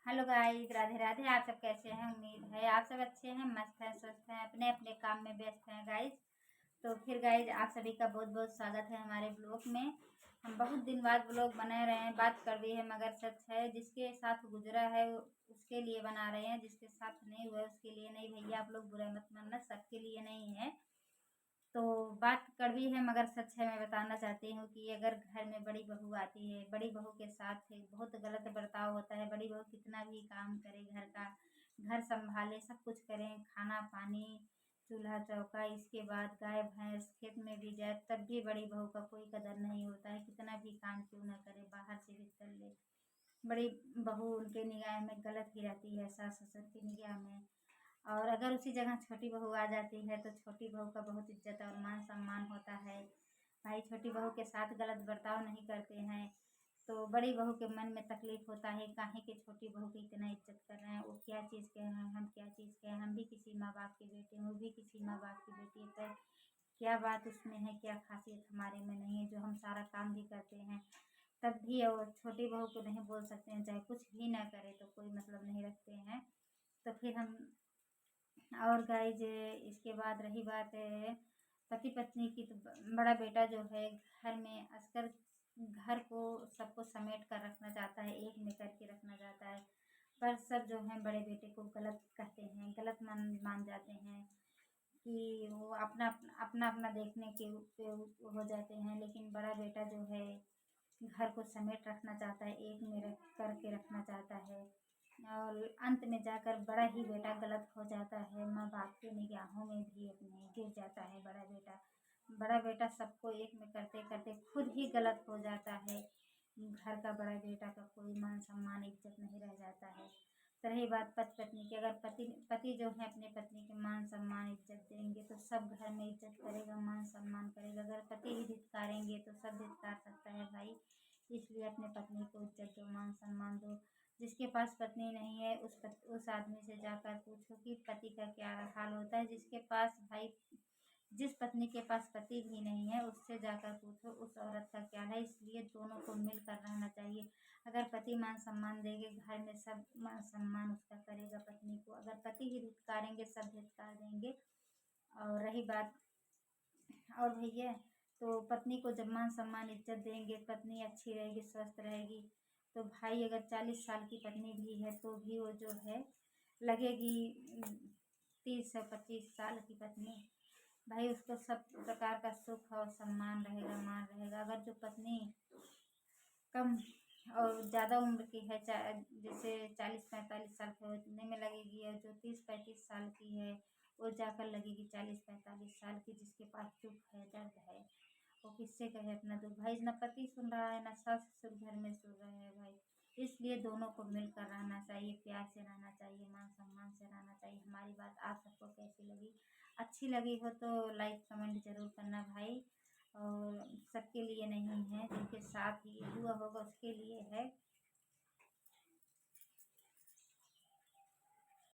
Hello guys, Radhe Radhe. आप सब कैसे हैं? उम्मीद है आप सब अच्छे हैं, मस्त हैं, स्वस्थ हैं, अपने अपने काम में व्यस्त हैं गाइस। तो फिर गाइस, आप सभी का बहुत बहुत स्वागत है हमारे ब्लॉग में। हम बहुत दिन बाद ब्लॉग बना रहे हैं, बात कर रही है, मगर सच है जिसके साथ गुजरा है उसके लिए बना रहे हैं, जिसके साथ नहीं हुआ उसके लिए नहीं। भैया आप लोग बुरा मत मानना, सबके लिए नहीं है। तो बात कड़वी है मगर सच है। मैं बताना चाहती हूँ कि अगर घर में बड़ी बहू आती है, बड़ी बहू के साथ बहुत गलत बर्ताव होता है। बड़ी बहू कितना भी काम करे, घर का घर संभाले, सब कुछ करें, खाना पानी, चूल्हा चौका, इसके बाद गाय भैंस खेत में भी जाए, तब भी बड़ी बहू का कोई कदर नहीं होता है। कितना भी काम क्यों ना करे, बाहर से भी कर ले, बड़ी बहू उनके निगाह में गलत ही रहती है, सास ससुर की निगाह में। और अगर उसी जगह छोटी बहू आ जाती है तो छोटी बहू का बहुत इज्जत और मान सम्मान होता है। भाई छोटी बहू के साथ गलत बर्ताव नहीं करते हैं तो बड़ी बहू के मन में तकलीफ होता है, काहे कि छोटी बहू की इतना इज्जत कर रहे हैं, वो क्या चीज़ के हैं, हम क्या चीज़ के हैं, हम भी किसी माँ बाप के बेटे हैं, वो भी किसी माँ बाप की बेटी है। तो क्या बात उसमें है, क्या खासियत हमारे में नहीं है जो हम सारा काम भी करते हैं, तब भी और छोटी बहू को नहीं बोल सकते हैं, चाहे कुछ भी ना करे तो कोई मतलब नहीं रखते हैं। तो फिर हम और गाइज, इसके बाद रही बात पति पत्नी की, तो बड़ा बेटा जो है घर में अक्सर घर को सबको समेट कर रखना चाहता है, एक में करके रखना चाहता है। पर सब जो है बड़े बेटे को गलत कहते हैं, गलत मान जाते हैं कि वो अपना अपना अपना देखने के पे हो जाते हैं। लेकिन बड़ा बेटा जो है घर को समेट रखना चाहता है, एक में रख करके रखना चाहता है। और अंत में जाकर बड़ा ही बेटा गलत हो जाता है, माँ बाप की निगाहों में भी अपने गिर जाता है बड़ा बेटा। बड़ा बेटा सबको एक में करते करते खुद ही गलत हो जाता है। घर का बड़ा बेटा का कोई मान सम्मान इज्जत नहीं रह जाता है। तो रही बात पति पत्नी की, अगर पति पति जो है अपने पत्नी के मान सम्मान इज्जत देंगे तो सब घर में इज्जत करेगा, मान सम्मान करेगा। अगर पति ही धिक्कारेंगे तो सब धिक्कार सकता है भाई। इसलिए अपने पत्नी को इज्जत दो, मान सम्मान दो। जिसके पास पत्नी नहीं है उस आदमी से जाकर पूछो कि पति का क्या हाल होता है। जिसके पास भाई जिस पत्नी के पास पति भी नहीं है उससे जाकर पूछो उस औरत का क्या है। इसलिए दोनों को मिलकर रहना चाहिए। अगर पति मान सम्मान देंगे घर में सब मान सम्मान उसका करेगा पत्नी को। अगर पति ही धिक्कारेंगे सब धिक्कार देंगे। और रही बात और भैया, तो पत्नी को जब मान सम्मान इज्जत देंगे, पत्नी अच्छी रहेगी, स्वस्थ रहेगी, तो भाई अगर 40 साल की पत्नी भी है तो भी वो जो है लगेगी 30 से 25 साल की पत्नी। भाई उसको सब प्रकार का सुख और सम्मान रहेगा, मान रहेगा। अगर जो पत्नी कम और ज़्यादा उम्र की है, जैसे 40-45 साल के होने में लगेगी, और जो 30-35 साल की है वो जाकर लगेगी 40-45 साल की, जिसके पास दुख है, दर्द है, वो किससे कहे अपना दुख। भाई ना पति सुन रहा है, ना सास ससुर घर में सुन रहे हैं भाई। इसलिए दोनों को मिलकर रहना चाहिए, प्यार से रहना चाहिए, मान सम्मान से रहना चाहिए। हमारी बात आप सबको कैसी लगी? अच्छी लगी हो तो लाइक कमेंट जरूर करना भाई। और सबके लिए नहीं है, जिनके साथ ये हुआ होगा उसके लिए है।